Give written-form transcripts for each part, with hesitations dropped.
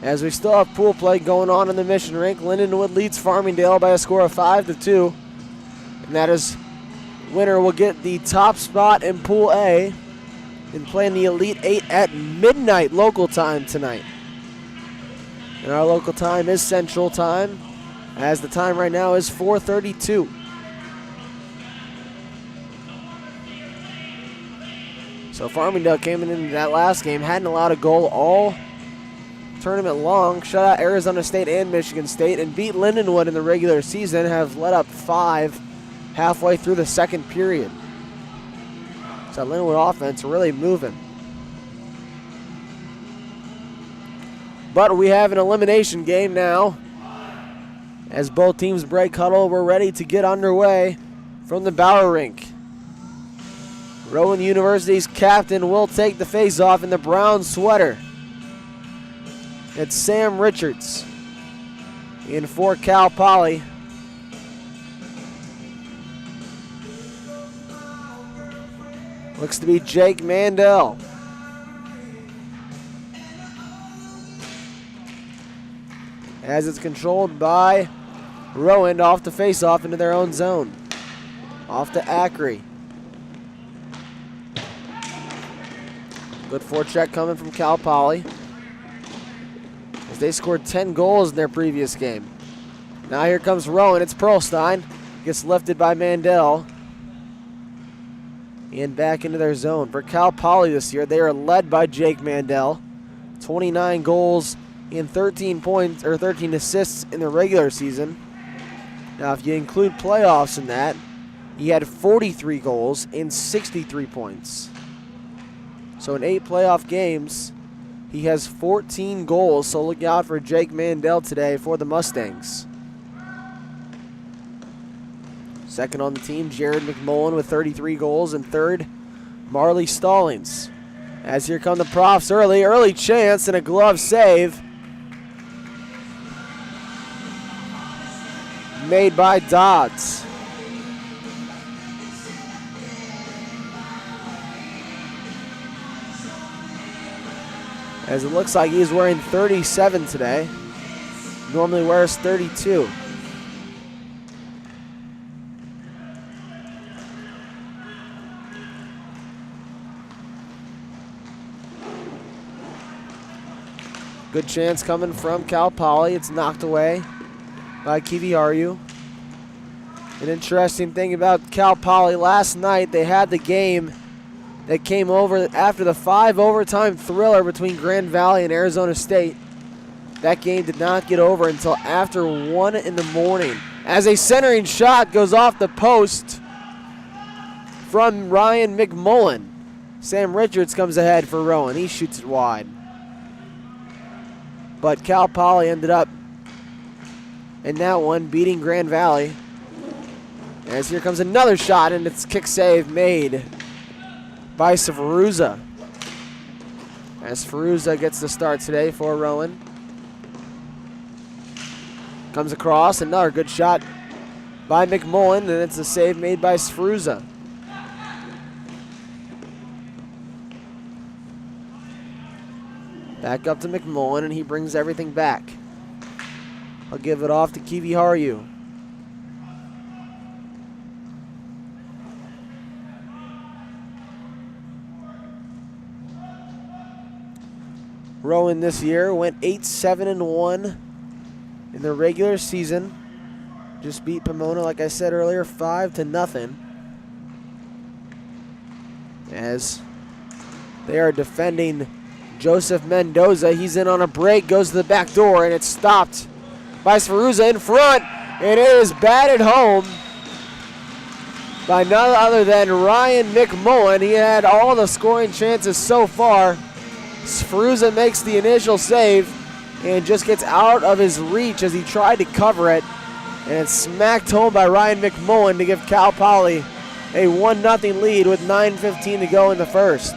As we still have pool play going on in the Mission Rink, Lindenwood leads Farmingdale by a score of 5-2. And that is, winner will get the top spot in Pool A and play in the Elite 8 at midnight local time tonight. And our local time is Central Time, as the time right now is 4:32. So Farmingdale came in that last game, hadn't allowed a goal all tournament long, shut out Arizona State and Michigan State, and beat Lindenwood in the regular season, have let up 5 halfway through the second period. So Lindenwood offense really moving. But we have an elimination game now. As both teams break huddle, we're ready to get underway from the Bauer Rink. Rowan University's captain will take the face-off in the brown sweater. It's Sam Richards in for Cal Poly. Looks to be Jake Mandel. As it's controlled by Rowan off the face-off into their own zone. Off to Ackery. Good forecheck coming from Cal Poly, as they scored 10 goals in their previous game. Now here comes Rowan. It's Pearlstein. Gets lifted by Mandel. And back into their zone. For Cal Poly this year, they are led by Jake Mandel. 29 goals and 13 points, or 13 assists in the regular season. Now if you include playoffs in that, he had 43 goals and 63 points. So in 8 playoff games, he has 14 goals, so look out for Jake Mandel today for the Mustangs. Second on the team, Jared McMullen with 33 goals, and third, Marley Stallings. As here come the Profs early chance and a glove save made by Dodds. As it looks like he's wearing 37 today. Normally wears 32. Good chance coming from Cal Poly. It's knocked away by Kiviaru. An interesting thing about Cal Poly, last night they had the game that came over after the 5 overtime thriller between Grand Valley and Arizona State. That game did not get over until after 1 in the morning, as a centering shot goes off the post from Ryan McMullen. Sam Richards comes ahead for Rowan. He shoots it wide. But Cal Poly ended up in that one beating Grand Valley. As here comes another shot, and it's kick save made by Sferuza. As Sferuza gets the start today for Rowan. Comes across, another good shot by McMullen, and it's a save made by Sferuza. Back up to McMullen, and he brings everything back. I'll give it off to Kiviaru. Rowan this year went 8-7-1 in the regular season. Just beat Pomona, like I said earlier, 5-0. As they are defending Joseph Mendoza. He's in on a break, goes to the back door, and it's stopped by Sferuza in front, and it is batted home by none other than Ryan McMullen. He had all the scoring chances so far. Sferuza makes the initial save and just gets out of his reach as he tried to cover it, and it's smacked home by Ryan McMullen to give Cal Poly a 1-0 lead with 9:15 to go in the first.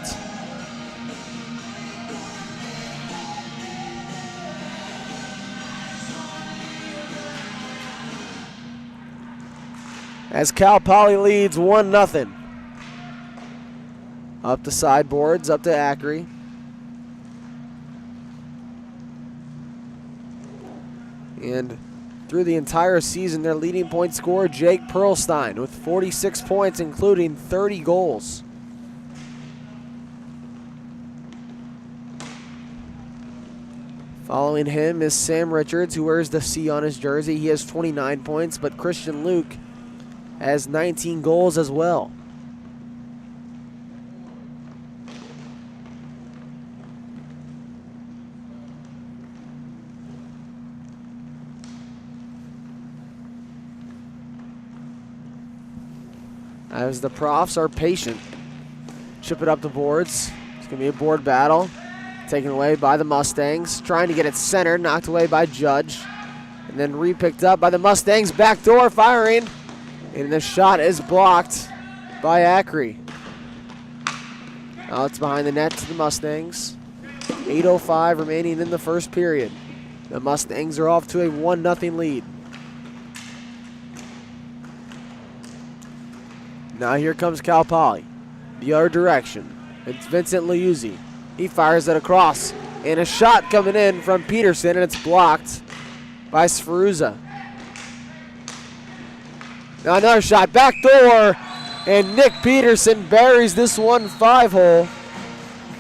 As Cal Poly leads 1-0. Up the sideboards, up to Ackery. And through the entire season, their leading point scorer, Jake Perlstein, with 46 points, including 30 goals. Following him is Sam Richards, who wears the C on his jersey. He has 29 points, but Christian Luke has 19 goals as well. As the Profs are patient, chip it up the boards. It's going to be a board battle. Taken away by the Mustangs. Trying to get it centered, knocked away by Judge. And then re-picked up by the Mustangs. Backdoor firing. And the shot is blocked by Ackrey. Now it's behind the net to the Mustangs. 8:05 remaining in the first period. The Mustangs are off to a 1-0 lead. Now here comes Cal Poly. The other direction. It's Vincent Liuzzi. He fires it across. And a shot coming in from Peterson, and it's blocked by Sferuzza. Now another shot. Back door. And Nick Peterson buries this one 5-hole.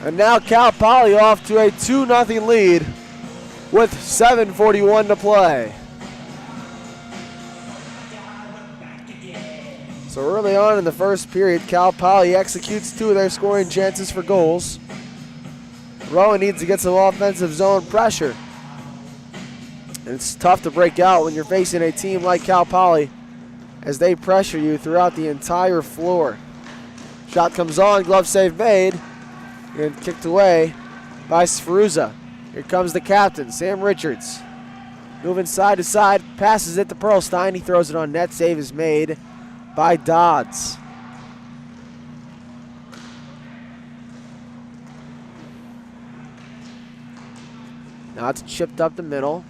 And now Cal Poly off to a 2-0 lead with 7:41 to play. So early on in the first period, Cal Poly executes 2 of their scoring chances for goals. Rowan needs to get some offensive zone pressure. And it's tough to break out when you're facing a team like Cal Poly as they pressure you throughout the entire floor. Shot comes on, glove save made, and kicked away by Sferuzza. Here comes the captain, Sam Richards. Moving side to side, passes it to Perlstein. He throws it on net, save is made by Dodds. Now it's chipped up the middle.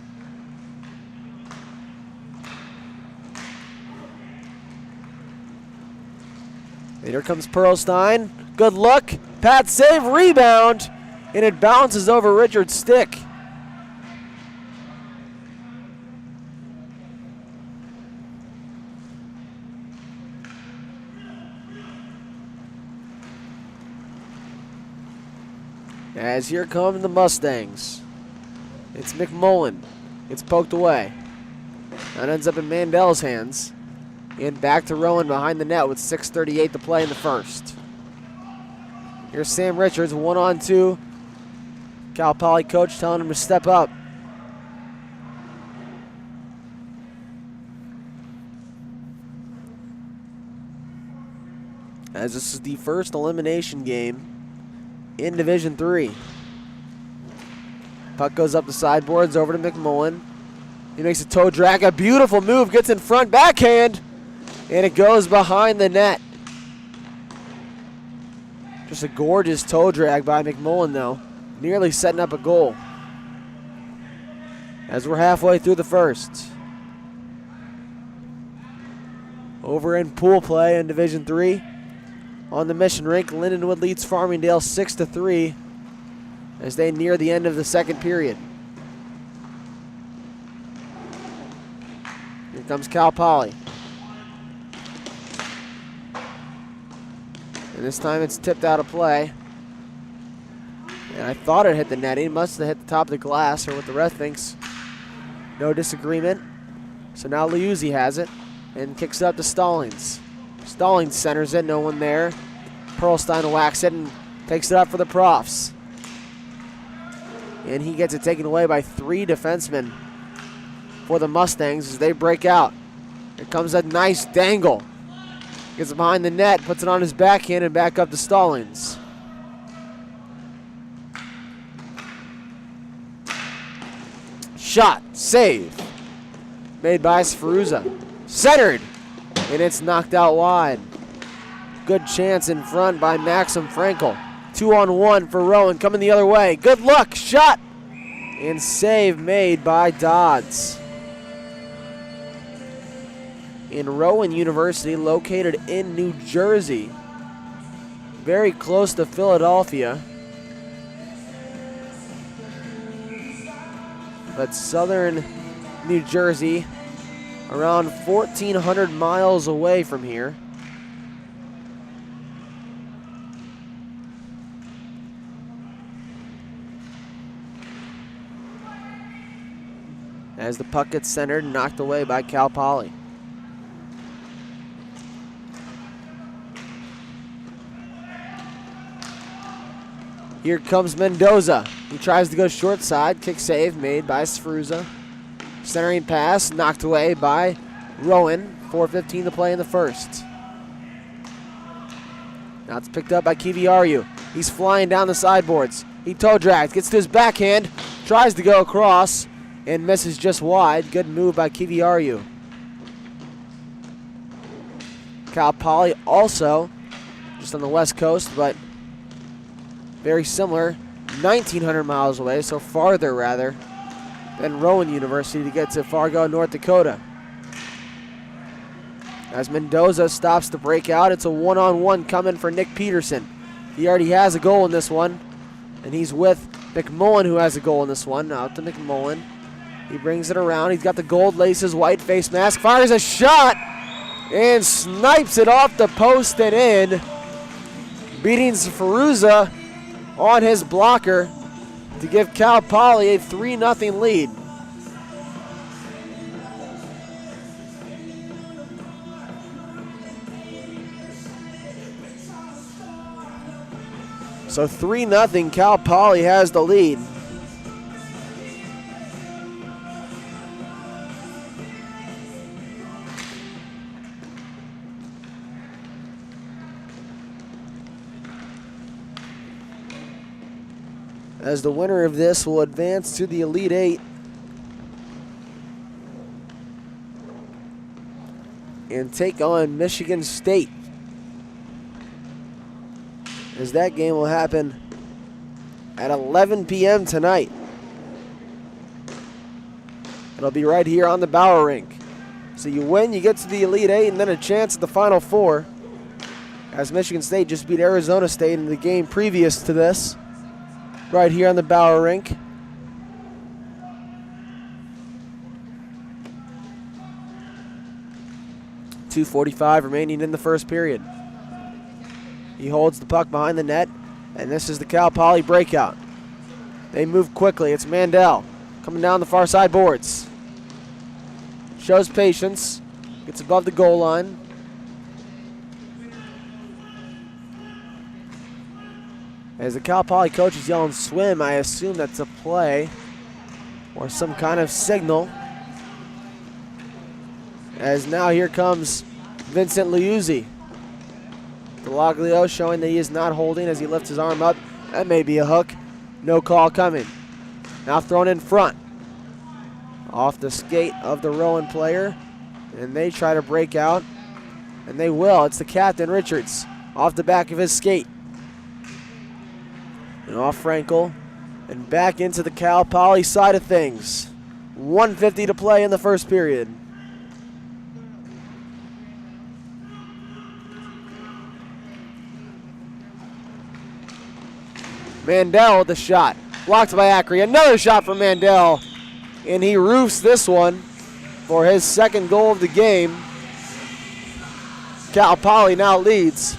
And here comes Perlstein. Good look. Pat save, rebound. And it bounces over Richard's stick. As here come the Mustangs. It's McMullen. It's poked away. That ends up in Mandel's hands. And back to Rowan behind the net with 6:38 to play in the first. Here's Sam Richards, 1-on-2. Cal Poly coach telling him to step up. As this is the first elimination game in Division III. Puck goes up the sideboards over to McMullen. He makes a toe drag, a beautiful move, gets in front, backhand, and it goes behind the net. Just a gorgeous toe drag by McMullen, though, nearly setting up a goal. As we're halfway through the first. Over in pool play in Division III. On the Mission Rink, Lindenwood leads Farmingdale 6-3 as they near the end of the second period. Here comes Cal Poly. And this time it's tipped out of play. And I thought it hit the netting. Must have hit the top of the glass, or what the ref thinks. No disagreement. So now Liuzzi has it and kicks it up to Stallings. Stallings centers it, no one there. Perlstein whacks it and takes it up for the Profs. And he gets it taken away by 3 defensemen for the Mustangs as they break out. Here comes a nice dangle. Gets it behind the net, puts it on his backhand and back up to Stallings. Shot, save, made by Sferuzza. Centered, and it's knocked out wide. Good chance in front by Maxim Frankel. 2-on-1 for Rowan, coming the other way. Good luck, shot, and save made by Dodds. In Rowan University, located in New Jersey, very close to Philadelphia. But Southern New Jersey, around 1,400 miles away from here. As the puck gets centered and knocked away by Cal Poly. Here comes Mendoza. He tries to go short side. Kick save made by Sferuzza. Centering pass knocked away by Rowan. 4:15 to play in the first. Now it's picked up by Kiviariu. He's flying down the sideboards. He toe drags, gets to his backhand, tries to go across, and misses just wide. Good move by Kiviariu. Cal Poly also just on the west coast, but very similar, 1,900 miles away, so farther rather than Rowan University to get to Fargo, North Dakota. As Mendoza stops the breakout, it's a one-on-one coming for Nick Peterson. He already has a goal in this one, and he's with McMullen, who has a goal in this one. Out to McMullen. He brings it around. He's got the gold laces, white face mask, fires a shot, and snipes it off the post and in, beating Sferuzza on his blocker to give Cal Poly a 3-0 lead. So 3-0, Cal Poly has the lead. As the winner of this will advance to the Elite Eight and take on Michigan State. As that game will happen at 11 p.m. tonight. It'll be right here on the Bauer Rink. So you win, you get to the Elite Eight, and then a chance at the Final Four. As Michigan State just beat Arizona State in the game previous to this. Right here on the Bauer Rink. .245 remaining in the first period. He holds the puck behind the net, and this is the Cal Poly breakout. They move quickly. It's Mandel coming down the far side boards. Shows patience. Gets above the goal line. As the Cal Poly coach is yelling swim, I assume that's a play or some kind of signal. As now here comes Vincent Liuzzi. Delaglio showing that he is not holding as he lifts his arm up. That may be a hook. No call coming. Now thrown in front. Off the skate of the Rowan player. And they try to break out. And they will. It's the captain, Richards. Off the back of his skate. And off Frankel, and back into the Cal Poly side of things. 1:50 to play in the first period. Mandel with the shot. Blocked by Acri. Another shot from Mandel. And he roofs this one for his second goal of the game. Cal Poly now leads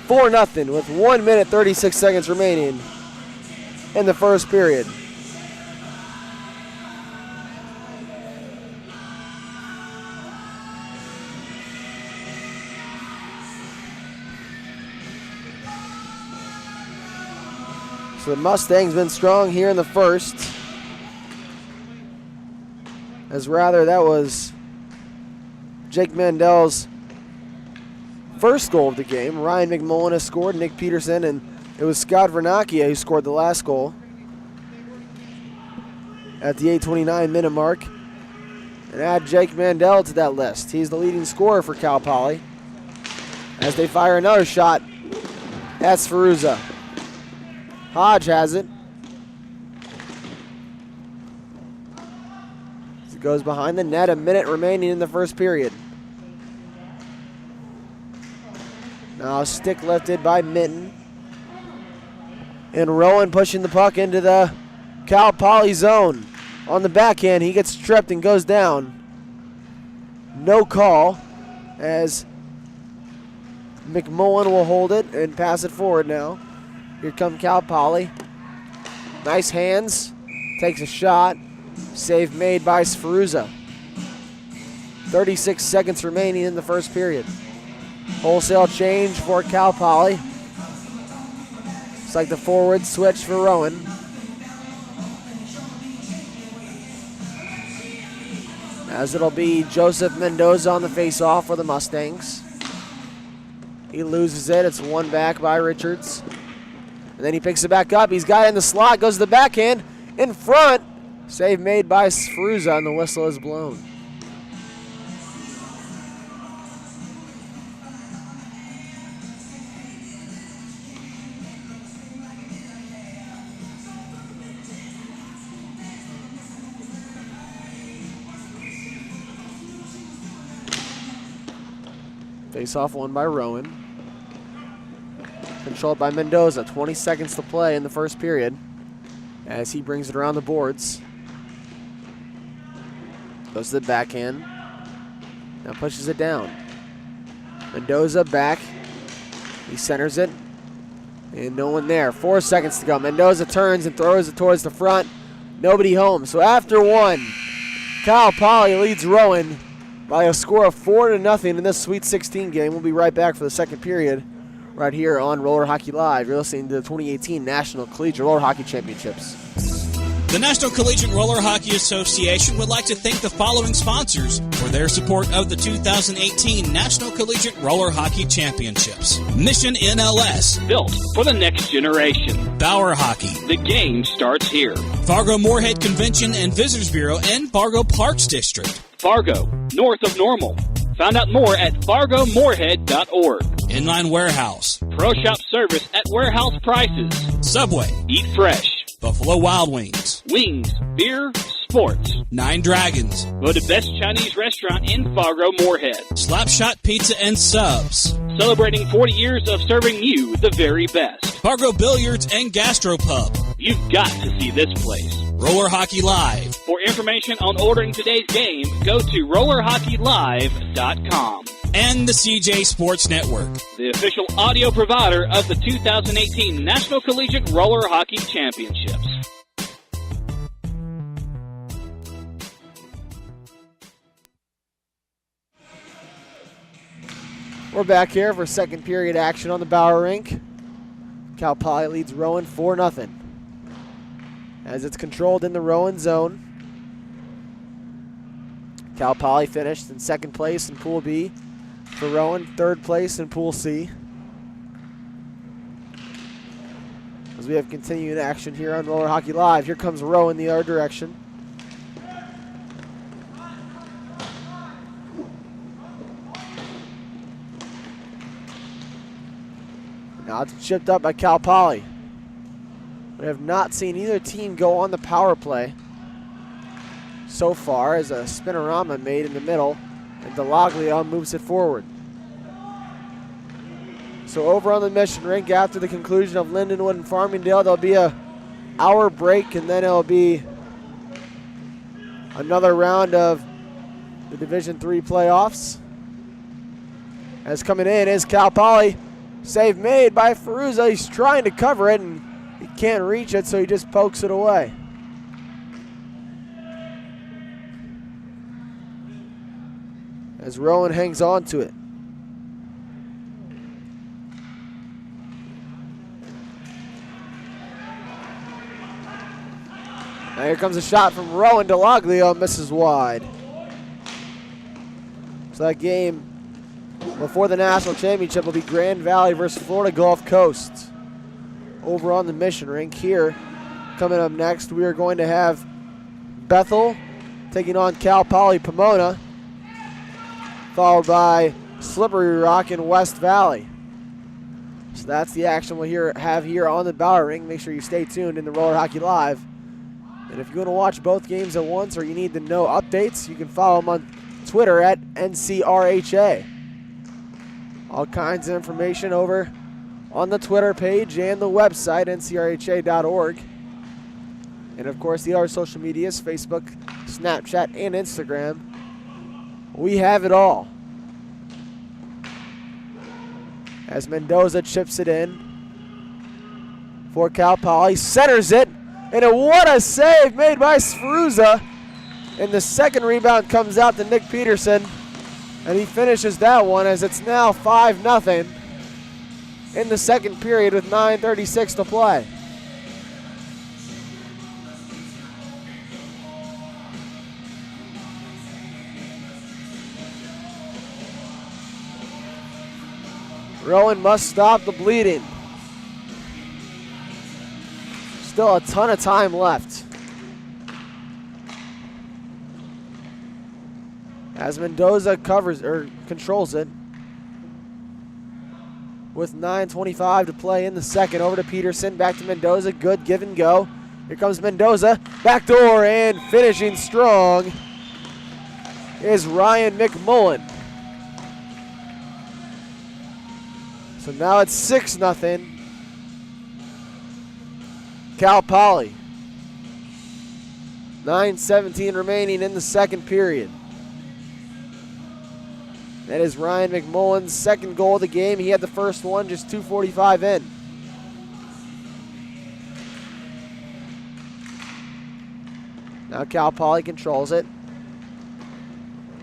4-0 with 1 minute 36 seconds remaining in the first period. So the Mustangs been strong here in the first. As rather that was Jake Mandel's first goal of the game. Ryan McMullen has scored, Nick Peterson, and it was Scott Vernacchia who scored the last goal at the 8:29 minute mark. And add Jake Mandel to that list. He's the leading scorer for Cal Poly. As they fire another shot, that's Sferuzza. Hodge has it. As it goes behind the net, a minute remaining in the first period. Now a stick lifted by Minton. And Rowan pushing the puck into the Cal Poly zone. on the backhand. He gets tripped and goes down. No call, as McMullen will hold it and pass it forward now. Here come Cal Poly. Nice hands. Takes a shot. Save made by Sferuzza. 36 seconds remaining in the first period. Wholesale change for Cal Poly. It's like the forward switch for Rowan. As it'll be Joseph Mendoza on the face-off for the Mustangs. He loses it. It's one back by Richards. And then he picks it back up. He's got it in the slot. Goes to the backhand. In front. Save made by Sferuzza, and the whistle is blown. Face-off won by Rowan. Controlled by Mendoza. 20 seconds to play in the first period as he brings it around the boards. Goes to the backhand. Now pushes it down. Mendoza back. He centers it. And no one there. 4 seconds to go. Mendoza turns and throws it towards the front. Nobody home. So after one, Cal Poly leads Rowan by a score of 4-0 in this Sweet 16 game. We'll be right back for the second period right here on Roller Hockey Live. You're listening to the 2018 National Collegiate Roller Hockey Championships. The National Collegiate Roller Hockey Association would like to thank the following sponsors for their support of the 2018 National Collegiate Roller Hockey Championships. Mission NLS, built for the next generation. Bauer Hockey, the game starts here. Fargo-Moorhead Convention and Visitors Bureau and Fargo Parks District. Fargo, north of Normal. Find out more at fargomoorhead.org. Inline Warehouse. Pro Shop service at warehouse prices. Subway. Eat fresh. Buffalo Wild Wings. Wings, beer, sports. Nine Dragons. Voted best Chinese restaurant in Fargo-Moorhead. Slapshot Pizza and Subs. Celebrating 40 years of serving you the very best. Fargo Billiards and Gastropub. You've got to see this place. Roller Hockey Live. For information on ordering today's game, go to rollerhockeylive.com. And the CJ Sports Network, the official audio provider of the 2018 National Collegiate Roller Hockey Championships. We're back here for second period action on the Bauer Rink. Cal Poly leads Rowan 4-0 as it's controlled in the Rowan zone. Cal Poly finished in second place in Pool B for Rowan, third place in Pool C. As we have continued action here on Roller Hockey Live, here comes Rowan the other direction. Now it's chipped up by Cal Poly. We have not seen either team go on the power play so far, as a spinorama made in the middle, and DeLaglio moves it forward. So over on the Mission Rink, after the conclusion of Lindenwood and Farmingdale, there'll be a hour break, and then it'll be another round of the Division III playoffs. As coming in is Cal Poly. Save made by Ferruzza. He's trying to cover it, and he can't reach it, so he just pokes it away. As Rowan hangs on to it. Now here comes a shot from Rowan. DeLaglio misses wide. So that game before the national championship will be Grand Valley versus Florida Gulf Coast. Over on the Mission Rink here. Coming up next, we are going to have Bethel taking on Cal Poly Pomona, followed by Slippery Rock in West Valley. So that's the action we'll have here on the Bauer Rink. Make sure you stay tuned in the Roller Hockey Live. And if you want to watch both games at once, or you need to know updates, you can follow them on Twitter at NCRHA. All kinds of information over on the Twitter page and the website, ncrha.org. And of course, the other social medias, Facebook, Snapchat, and Instagram. We have it all. As Mendoza chips it in for Cal Poly, centers it, and what a save made by Sferuzza. And the second rebound comes out to Nick Peterson, and he finishes that one as it's now 5-0 in the second period with 9:36 to play. Rowan must stop the bleeding. Still a ton of time left. As Mendoza controls it. With 9:25 to play in the second. Over to Peterson, back to Mendoza. Good give and go. Here comes Mendoza. Backdoor and finishing strong is Ryan McMullen. So now it's 6-0. Cal Poly. 9:17 remaining in the second period. That is Ryan McMullen's second goal of the game. He had the first one just 2:45 in. Now Cal Poly controls it.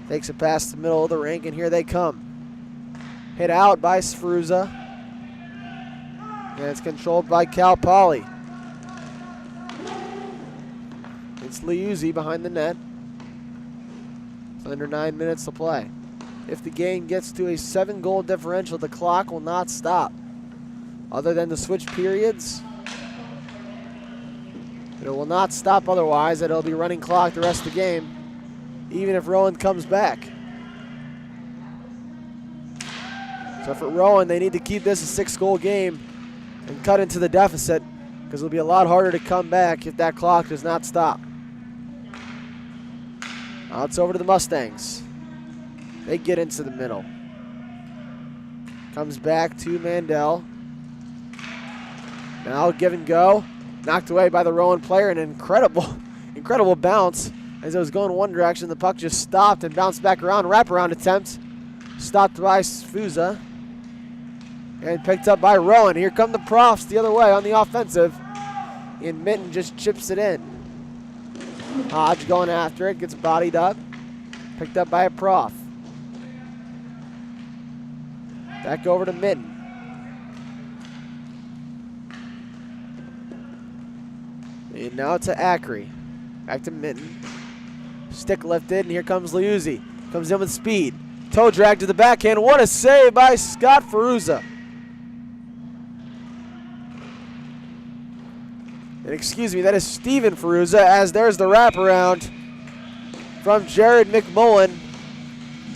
Takes it past the middle of the rink, and here they come. Hit out by Sferuzza. And it's controlled by Cal Poly. It's Liuzzi behind the net. It's under 9 minutes to play. If the game gets to a 7-goal differential, the clock will not stop. Other than the switch periods, it will not stop otherwise. It'll be running clock the rest of the game, even if Rowan comes back. So for Rowan, they need to keep this a 6-goal game and cut into the deficit, because it'll be a lot harder to come back if that clock does not stop. Now it's over to the Mustangs. They get into the middle. Comes back to Mandel. Now give and go. Knocked away by the Rowan player. An incredible bounce. As it was going one direction, the puck just stopped and bounced back around. Wraparound attempt. Stopped by Sferuzza. And picked up by Rowan. Here come the Profs the other way on the offensive. And Minton just chips it in. Hodge going after it. Gets bodied up. Picked up by a Prof. Back over to Minton. And now to Ackery. Back to Minton. Stick lifted, and here comes Liuzzi. Comes in with speed. Toe drag to the backhand. What a save by Scott Feruzza. And excuse me, that is Steven Feruzza, as there's the wraparound from Jared McMullen.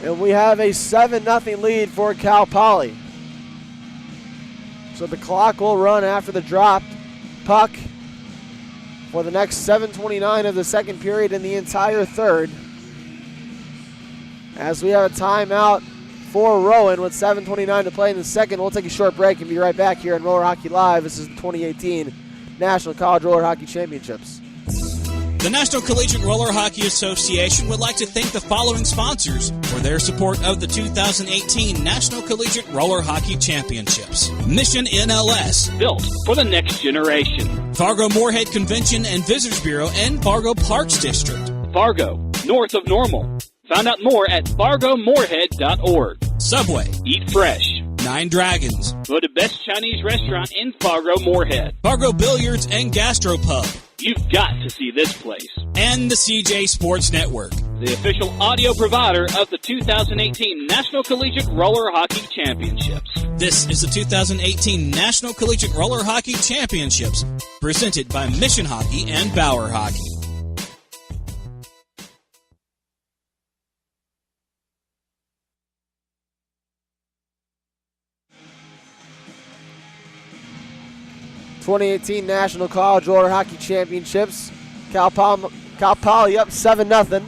And we have a 7-0 lead for Cal Poly. So the clock will run after the dropped puck for the next 7:29 of the second period in the entire third. As we have a timeout for Rowan with 7:29 to play in the second. We'll take a short break and be right back here on Roller Hockey Live. This is the 2018 National College Roller Hockey Championships. The National Collegiate Roller Hockey Association would like to thank the following sponsors for their support of the 2018 National Collegiate Roller Hockey Championships. Mission NLS, Built for the next generation. Fargo-Moorhead Convention and Visitors Bureau and Fargo Parks District. Fargo, north of Normal. Find out more at fargomoorhead.org. Subway, Eat fresh. Nine Dragons, Voted best Chinese restaurant in Fargo-Moorhead. Fargo Billiards and Gastropub, You've got to see this place. and the CJ Sports Network. The official audio provider of the 2018 National Collegiate Roller Hockey Championships. This is the 2018 National Collegiate Roller Hockey Championships, presented by Mission Hockey and Bauer Hockey. '18 National College Roller Hockey Championships. Cal Poly up 7-0.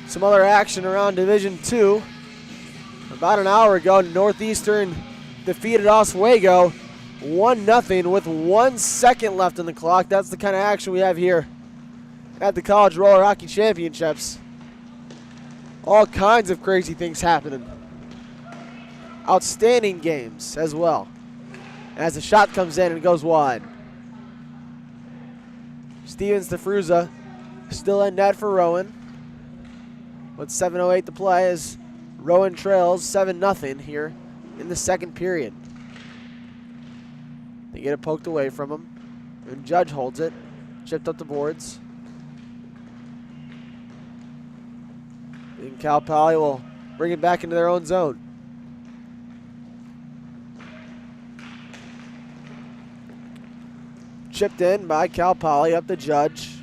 Some other action around Division II. About an hour ago, Northeastern defeated Oswego 1-0 with 1 second left on the clock. That's the kind of action we have here at the College Roller Hockey Championships. All kinds of crazy things happening. Outstanding games as well. As the shot comes in and goes wide. Stevens to Fruza. Still in net for Rowan. With 7:08 to play as Rowan trails 7-0 here in the second period. They get it poked away from him. And Judge holds it. Chipped up the boards. And Cal Poly will bring it back into their own zone. Chipped in by Cal Poly up to Judge.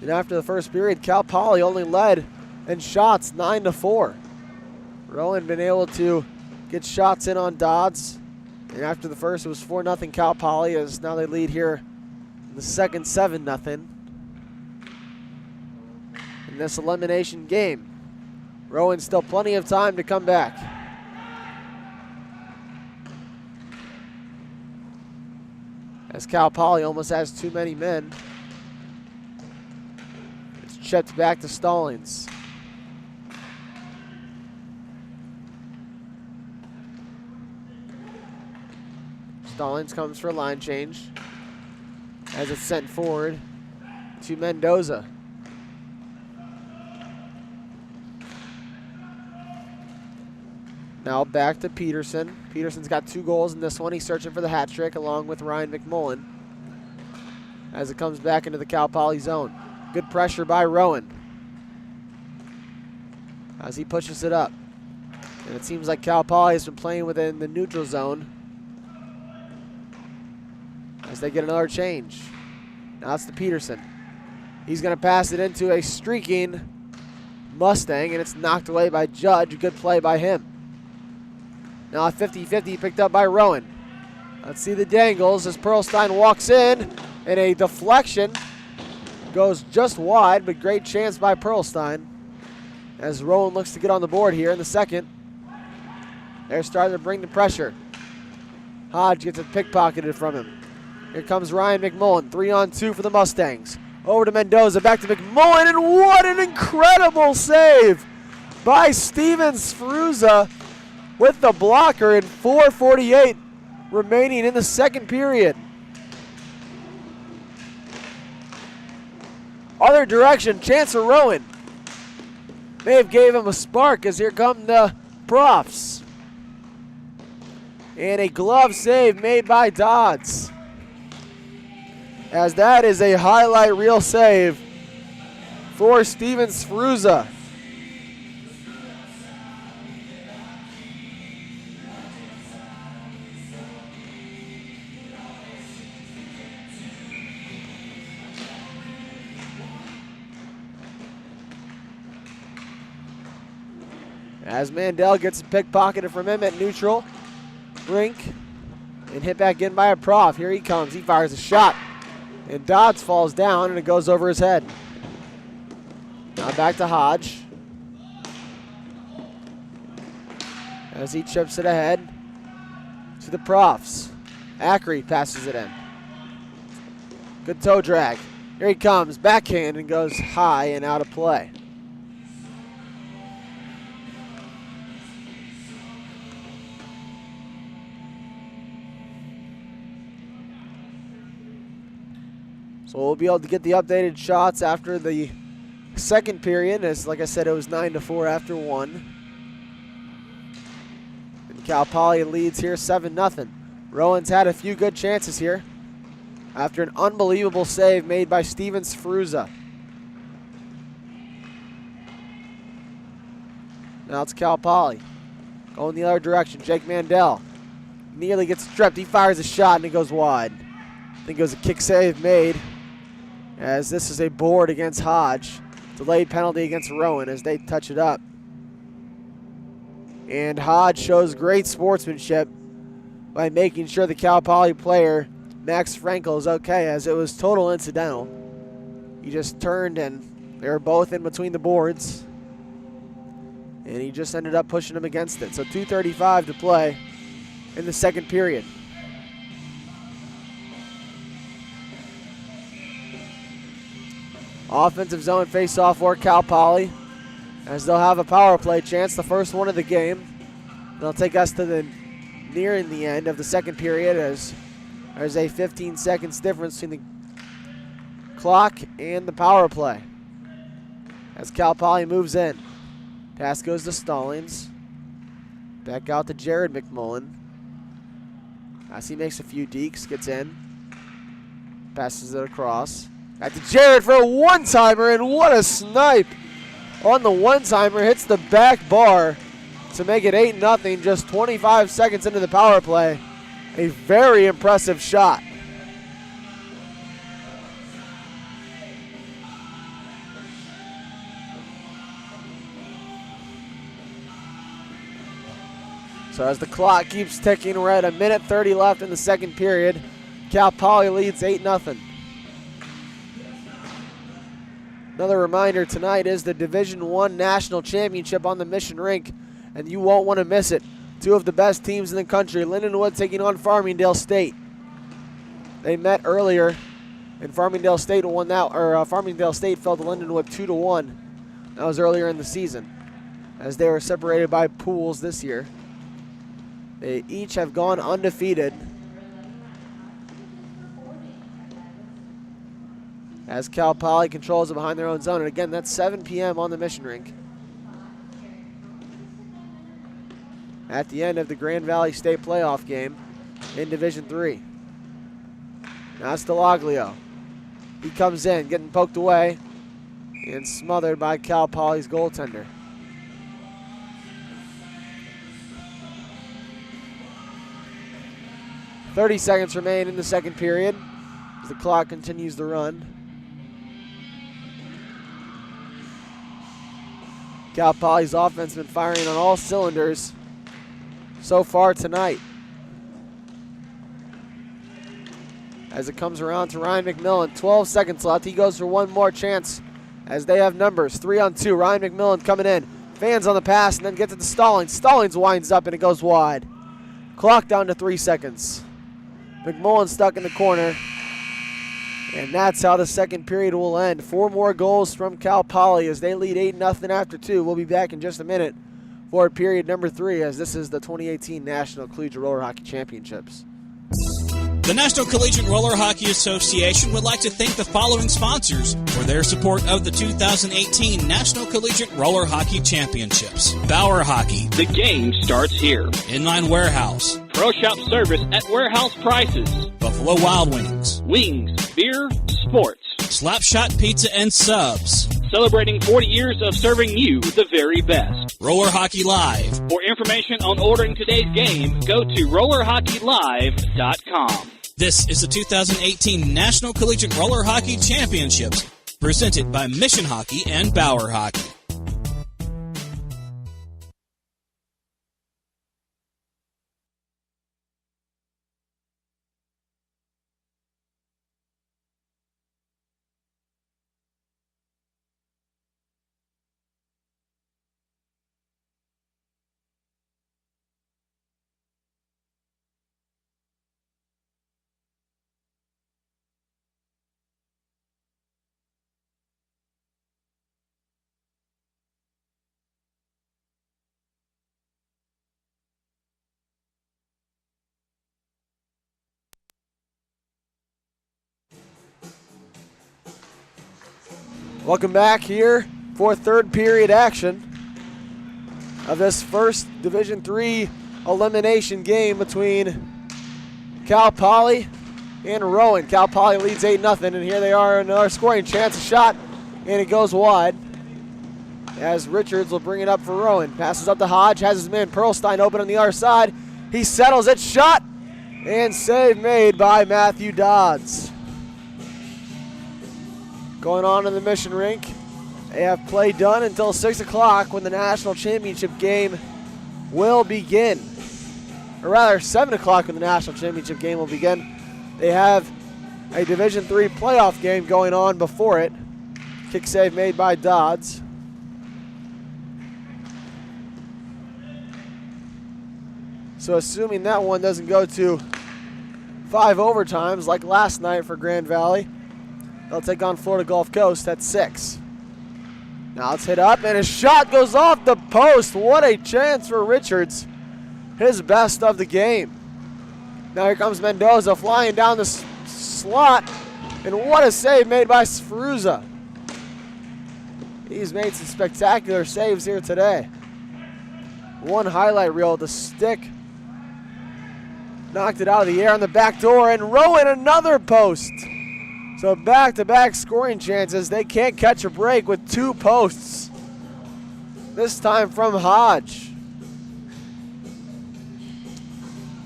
And after the first period, Cal Poly only led in shots 9-4. Rowan been able to get shots in on Dodds. And after the first, it was 4-0 Cal Poly, as now they lead here in the second 7-0. In this elimination game, Rowan still plenty of time to come back. As Cal Poly almost has too many men. It's chipped back to Stallings. Stallings comes for a line change as it's sent forward to Mendoza. Now back to Peterson. Peterson's got 2 goals in this one. He's searching for the hat trick along with Ryan McMullen as it comes back into the Cal Poly zone. Good pressure by Rowan as he pushes it up. And it seems like Cal Poly has been playing within the neutral zone as they get another change. Now it's to Peterson. He's going to pass it into a streaking Mustang, and it's knocked away by Judge. Good play by him. Now a 50-50 picked up by Rowan. Let's see the dangles as Pearlstein walks in, and a deflection goes just wide, but great chance by Pearlstein as Rowan looks to get on the board here in the second. They're starting to bring the pressure. Hodge gets it pickpocketed from him. Here comes Ryan McMullen, 3-on-2 for the Mustangs. Over to Mendoza, back to McMullen, and what an incredible save by Stevens Fruza with the blocker in 4:48 remaining in the second period. Other direction, chance for Rowan. May have gave him a spark as here come the profs. And a glove save made by Dodds. As that is a highlight reel save for Stevens Fruza. As Mandel gets pickpocketed from him at neutral rink and hit back in by a prof. Here he comes. He fires a shot. And Dodds falls down, and it goes over his head. Now back to Hodge. As he chips it ahead to the profs. Ackery passes it in. Good toe drag. Here he comes. Backhand and goes high and out of play. So we'll be able to get the updated shots after the second period. As like I said, it was 9-4 after 1. And Cal Poly leads here 7-0. Rowan's had a few good chances here after an unbelievable save made by Stevens Fruza. Now it's Cal Poly going the other direction. Jake Mandel nearly gets stripped. He fires a shot and it goes wide. I think it was a kick save made, as this is a board against Hodge. Delayed penalty against Rowan as they touch it up. And Hodge shows great sportsmanship by making sure the Cal Poly player, Max Frankel, is okay, as it was total incidental. He just turned and they were both in between the boards. And he just ended up pushing him against it. So 2:35 to play in the second period. Offensive zone face-off for Cal Poly, as they'll have a power play chance, the first one of the game. They'll take us to the nearing the end of the second period, as there's a 15 seconds difference between the clock and the power play. As Cal Poly moves in, pass goes to Stallings. Back out to Jared McMullen. As he makes a few dekes, gets in, passes it across. Back to Jared for a one-timer, and what a snipe on the one-timer. Hits the back bar to make it 8-0 just 25 seconds into the power play. A very impressive shot. So as the clock keeps ticking, we're at 1:30 left in the second period. Cal Poly leads 8-0. Another reminder, tonight is the Division I National Championship on the Mission Rink, and you won't want to miss it. Two of the best teams in the country, Lindenwood taking on Farmingdale State. They met earlier, and Farmingdale State won that, Farmingdale State fell to Lindenwood 2-1. That was earlier in the season, as they were separated by pools this year. They each have gone undefeated, as Cal Poly controls it behind their own zone. And again, that's 7 p.m. on the Mission Rink. At the end of the Grand Valley State playoff game in Division III. Now it's DeLaglio. He comes in, getting poked away and smothered by Cal Poly's goaltender. .30 seconds remain in the second period as the clock continues to run. Cal Poly's offense has been firing on all cylinders so far tonight. As it comes around to Ryan McMillan, 12 seconds left. He goes for one more chance as they have numbers, 3-on-2. Ryan McMillan coming in, fans on the pass, and then gets it to Stallings. Stallings winds up and it goes wide. Clock down to 3 seconds. McMullen stuck in the corner. And that's how the second period will end. 4 more goals from Cal Poly as they lead 8-0 after 2. We'll be back in just a minute for period number 3, as this is the 2018 National Collegiate Roller Hockey Championships. The National Collegiate Roller Hockey Association would like to thank the following sponsors for their support of the 2018 National Collegiate Roller Hockey Championships. Bauer Hockey. The game starts here. Inline Warehouse. Pro Shop service at warehouse prices. Buffalo Wild Wings. Wings, beer, sports. Slapshot Pizza and Subs. Celebrating 40 years of serving you the very best. Roller Hockey Live. For information on ordering today's game, go to rollerhockeylive.com. This is the 2018 National Collegiate Roller Hockey Championships, presented by Mission Hockey and Bauer Hockey. Welcome back here for third period action of this first Division III elimination game between Cal Poly and Rowan. Cal Poly leads 8-0, and here they are, another scoring chance, a shot, and it goes wide. As Richards will bring it up for Rowan. Passes up to Hodge, has his man Perlstein open on the other side. He settles it, shot, and save made by Matthew Dodds. Going on in the Mission Rink, they have play done until 6 o'clock when the national championship game will begin. Or rather, 7 o'clock when the national championship game will begin. They have a Division III playoff game going on before it. Kick save made by Dodds. So assuming that one doesn't go to 5 overtimes like last night for Grand Valley, they'll take on Florida Gulf Coast at 6. Now it's hit up, and a shot goes off the post. What a chance for Richards. His best of the game. Now here comes Mendoza flying down the slot, and what a save made by Sferuzza. He's made some spectacular saves here today. One highlight reel at the stick. Knocked it out of the air on the back door, and Rowan another post. So back-to-back scoring chances. They can't catch a break with 2 posts. This time from Hodge.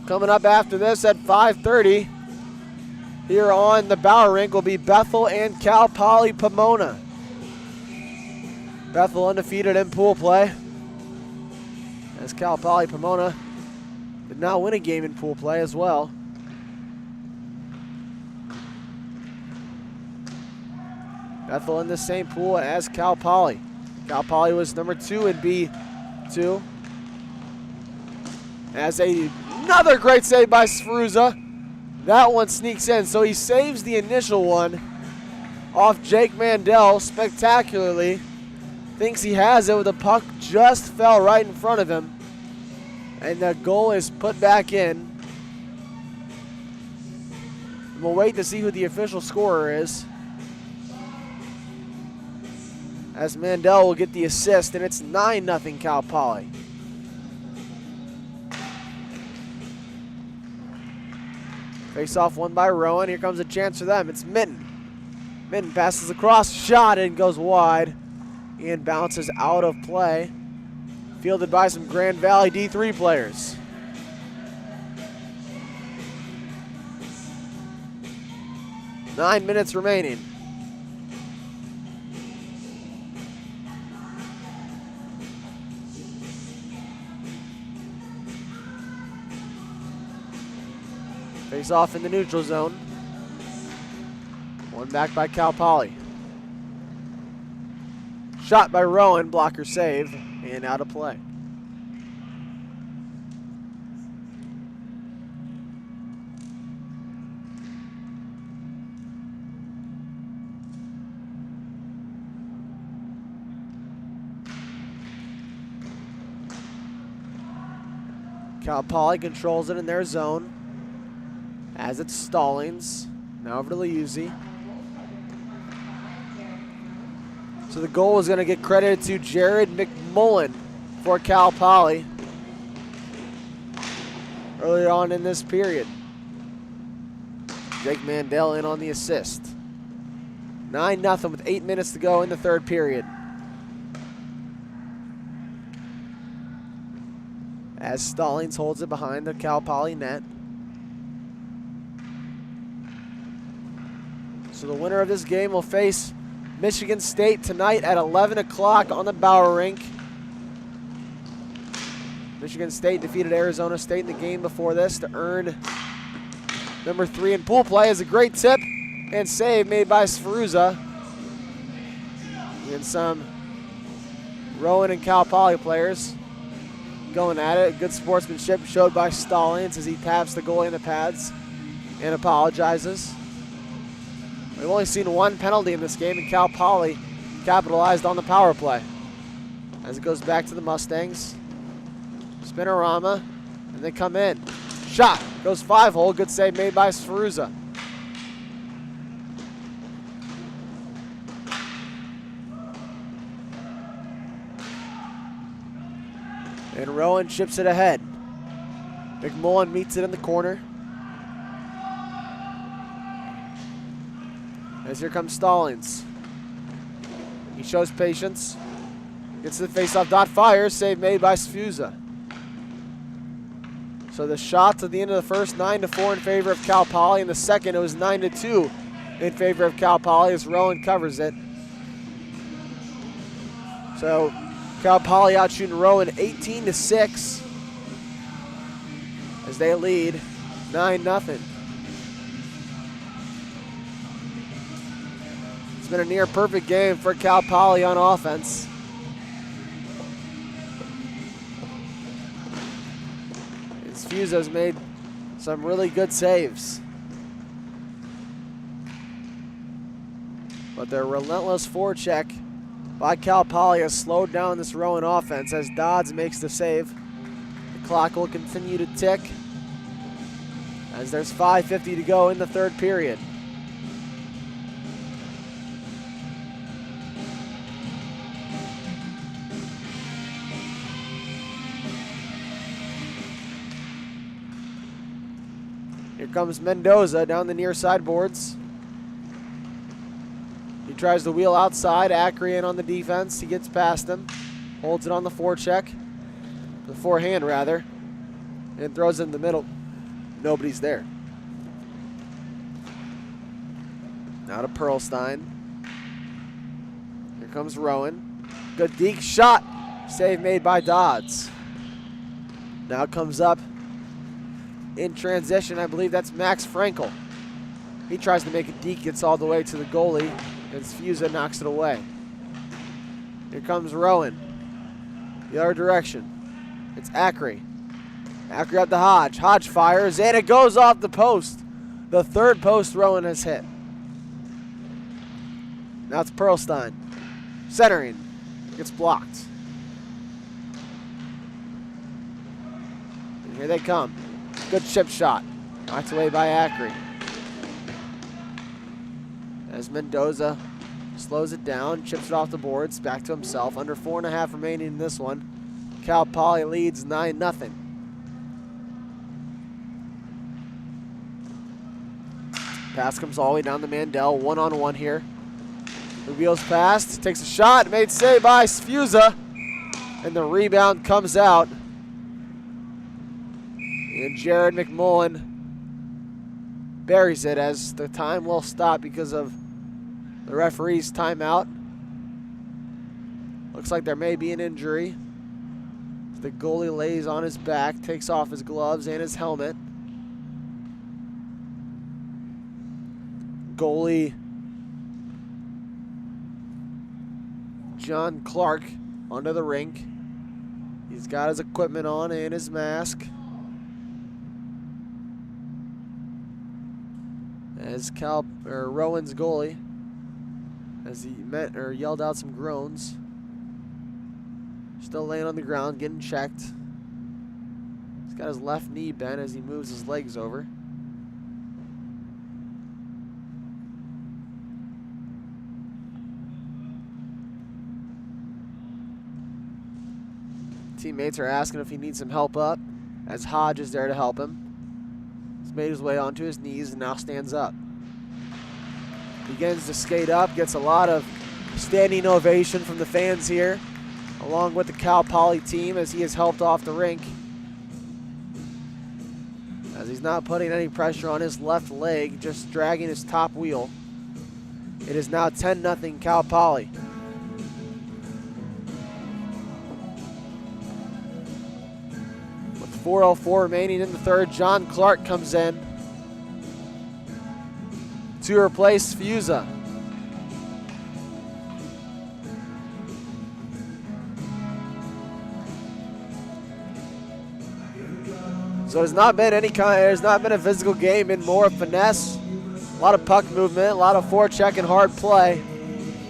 Coming up after this at 5:30 here on the Bauer Rink will be Bethel and Cal Poly Pomona. Bethel undefeated in pool play, as Cal Poly Pomona did not win a game in pool play as well. Bethel in the same pool as Cal Poly. Cal Poly was number 2 in B2. As another great save by Sferuzza. That one sneaks in, so he saves the initial one off Jake Mandel spectacularly. Thinks he has it, with the puck just fell right in front of him. And the goal is put back in. We'll wait to see who the official scorer is, as Mandel will get the assist, and it's 9-0 Cal Poly. Face-off won by Rowan. Here comes a chance for them. It's Minton. Minton passes across, shot, and goes wide. And bounces out of play. Fielded by some Grand Valley D3 players. Nine minutes remaining. Face off in the neutral zone. One back by Cal Poly. Shot by Rowan, blocker save, and out of play. Cal Poly controls it in their zone, as it's Stallings. Now over to Liuzzi. So the goal is going to get credited to Jared McMullen for Cal Poly earlier on in this period. Jake Mandel in on the assist. 9-0 with 8 minutes to go in the third period. As Stallings holds it behind the Cal Poly net. So the winner of this game will face Michigan State tonight at 11 o'clock on the Bauer Rink. Michigan State defeated Arizona State in the game before this to earn number 3 in pool play. Is a great tip and save made by Sferuzza. And some Rowan and Cal Poly players going at it. Good sportsmanship showed by Stallings as he taps the goalie in the pads and apologizes. We've only seen one penalty in this game, and Cal Poly capitalized on the power play. As it goes back to the Mustangs. Spinorama, and they come in. Shot, goes 5-hole, good save made by Sferuzza. And Rowan chips it ahead. McMullen meets it in the corner. As here comes Stallings. He shows patience. Gets to the faceoff dot, fires, save made by Sferuzza. So the shots at the end of the first, 9-4 in favor of Cal Poly. In the second, it was 9-2 in favor of Cal Poly as Rowan covers it. So Cal Poly out shooting Rowan 18-6 as they lead 9-0. It's been a near perfect game for Cal Poly on offense. Sfusa's made some really good saves. But their relentless forecheck by Cal Poly has slowed down this Rowan offense as Dodds makes the save. The clock will continue to tick as there's 5:50 to go in the third period. Here comes Mendoza down the near side boards. He tries to wheel outside. Acri in on the defense. He gets past him. Holds it on the forecheck. The forehand, rather. And throws it in the middle. Nobody's there. Now to Pearlstein. Here comes Rowan. Good deke shot. Save made by Dodds. Now comes up in transition. I believe that's Max Frankel. He tries to make a deke, gets all the way to the goalie, and Sfusa knocks it away. Here comes Rowan. The other direction. It's Acri. Acri up to Hodge. Hodge fires, and it goes off the post. The third post Rowan has hit. Now it's Pearlstein. Centering. Gets blocked. And here they come. Good chip shot. Knocked away by Acri. As Mendoza slows it down, chips it off the boards, back to himself. Under 4.5 remaining in this one. Cal Poly leads 9-0. Pass comes all the way down to Mandel. One-on-one here. Wheels past, takes a shot, made save by Sfusa. And the rebound comes out. And Jared McMullen buries it as the time will stop because of the referee's timeout. Looks like there may be an injury. The goalie lays on his back, takes off his gloves and his helmet. Goalie John Clark onto the rink. He's got his equipment on and his mask. As Rowan's goalie, as he yelled out some groans. Still laying on the ground, getting checked. He's got his left knee bent as he moves his legs over. Teammates are asking if he needs some help up, as Hodge is there to help him. He's made his way onto his knees and now stands up. Begins to skate up, gets a lot of standing ovation from the fans here, along with the Cal Poly team as he is helped off the rink. As he's not putting any pressure on his left leg, just dragging his top wheel. It is now 10-0 Cal Poly. With 4:04 remaining in the third, John Clark comes in to replace Sfusa. So there's not been a physical game, been more finesse, a lot of puck movement, a lot of forecheck and hard play.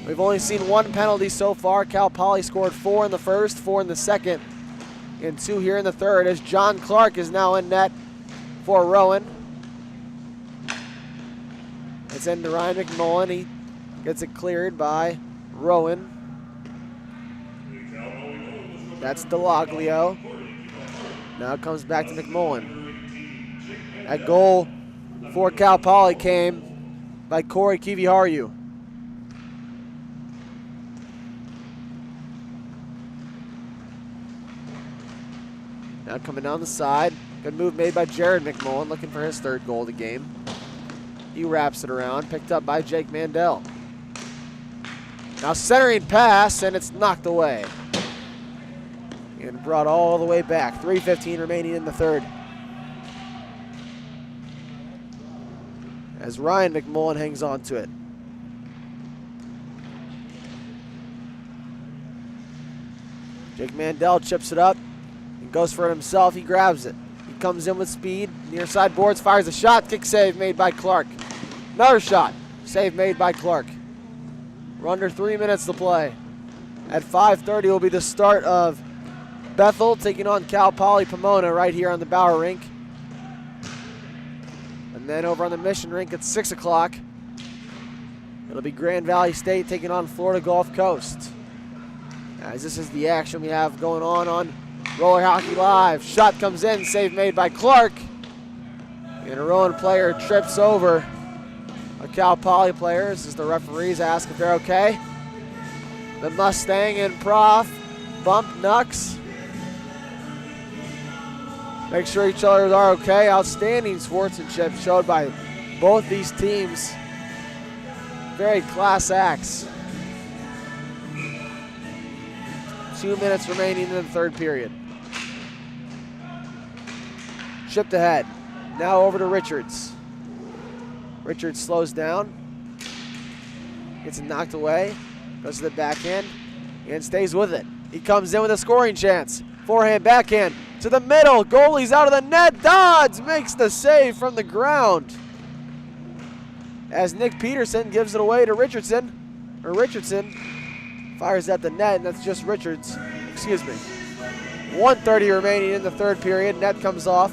We've only seen one penalty so far. Cal Poly scored 4 in the first, 4 in the second, and 2 here in the third as John Clark is now in net for Rowan. It's into Ryan McMullen. He gets it cleared by Rowan. That's DeLaglio. Now it comes back to McMullen. That goal for Cal Poly came by Corey Kiviharu. Now coming down the side. Good move made by Jared McMullen, looking for his third goal of the game. He wraps it around, picked up by Jake Mandel. Now centering pass, and it's knocked away. And brought all the way back. 3:15 remaining in the third. As Ryan McMullen hangs on to it. Jake Mandel chips it up and goes for it himself. He grabs it. He comes in with speed. Near side boards, fires a shot. Kick save made by Clark. Another shot. Save made by Clark. We're under 3 minutes to play. At 5:30 will be the start of Bethel taking on Cal Poly Pomona right here on the Bauer Rink. And then over on the Mission Rink at 6 o'clock, it'll be Grand Valley State taking on Florida Gulf Coast. As this is the action we have going on Roller Hockey Live. Shot comes in, save made by Clark. And a Rowan player trips over a Cal Poly player. This is the referees ask if they're okay. The Mustang and Prof bump Nux. Make sure each other are okay. Outstanding sportsmanship showed by both these teams. Very class acts. 2 minutes remaining in the third period. Chipped ahead. Now over to Richards. Richards slows down. Gets it knocked away. Goes to the backhand and stays with it. He comes in with a scoring chance. Forehand, backhand to the middle. Goalie's out of the net. Dodds makes the save from the ground. As Nick Peterson gives it away to Richardson. Richardson fires at the net, and that's just Richards. Excuse me. 1:30 remaining in the third period. Net comes off.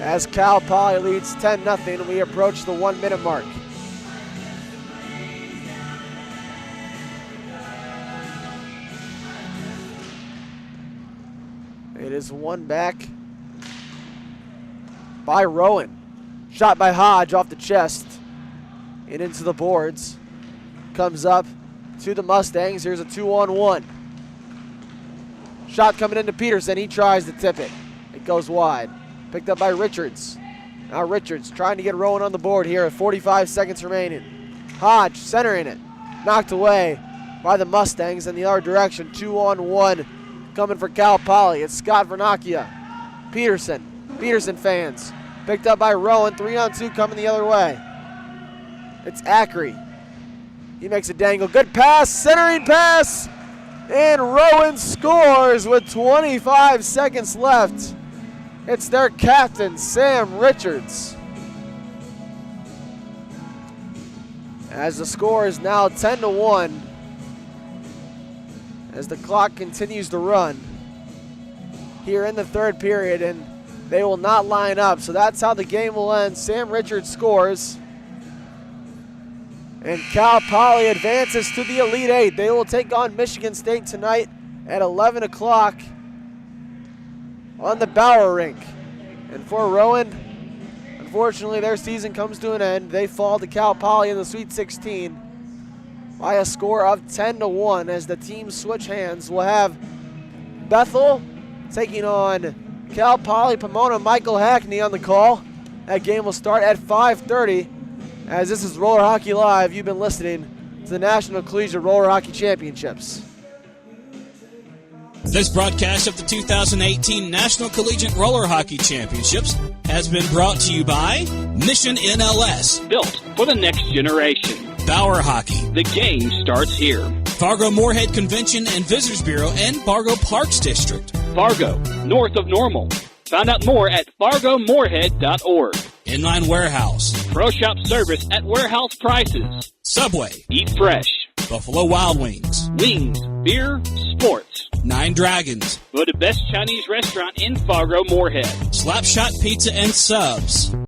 As Cal Poly leads 10-0, we approach the 1 minute mark. It is won back by Rowan. Shot by Hodge off the chest and into the boards. Comes up to the Mustangs. Here's a 2-on-1. Shot coming into Peterson. He tries to tip it. It goes wide. Picked up by Richards. Now Richards trying to get Rowan on the board here at 45 seconds remaining. Hodge centering it. Knocked away by the Mustangs in the other direction. 2-on-1 coming for Cal Poly. It's Scott Vernacchia. Peterson. Peterson fans. Picked up by Rowan. 3-on-2 coming the other way. It's Ackery. He makes a dangle. Good pass. Centering pass. And Rowan scores with 25 seconds left. It's their captain, Sam Richards. As the score is now 10-1. As the clock continues to run here in the third period, and they will not line up. So that's how the game will end. Sam Richards scores. And Cal Poly advances to the Elite Eight. They will take on Michigan State tonight at 11 o'clock on the Bauer Rink. And for Rowan, unfortunately their season comes to an end. They fall to Cal Poly in the Sweet 16 by a score of 10-1 as the teams switch hands. We'll have Bethel taking on Cal Poly Pomona. Michael Hackney on the call. That game will start at 5:30. As this is Roller Hockey Live, you've been listening to the National Collegiate Roller Hockey Championships. This broadcast of the 2018 National Collegiate Roller Hockey Championships has been brought to you by Mission NLS, Built for the next generation. Bauer Hockey, The game starts here. Fargo Moorhead Convention and Visitors Bureau, and Fargo Parks District. Fargo, north of Normal. Find out more at fargomoorhead.org. Inline Warehouse, Pro Shop service at warehouse prices. Subway, Eat fresh. Buffalo Wild Wings, Wings, beer, sports. Nine Dragons, Voted best Chinese restaurant in Fargo Moorhead. Slapshot Pizza and Subs.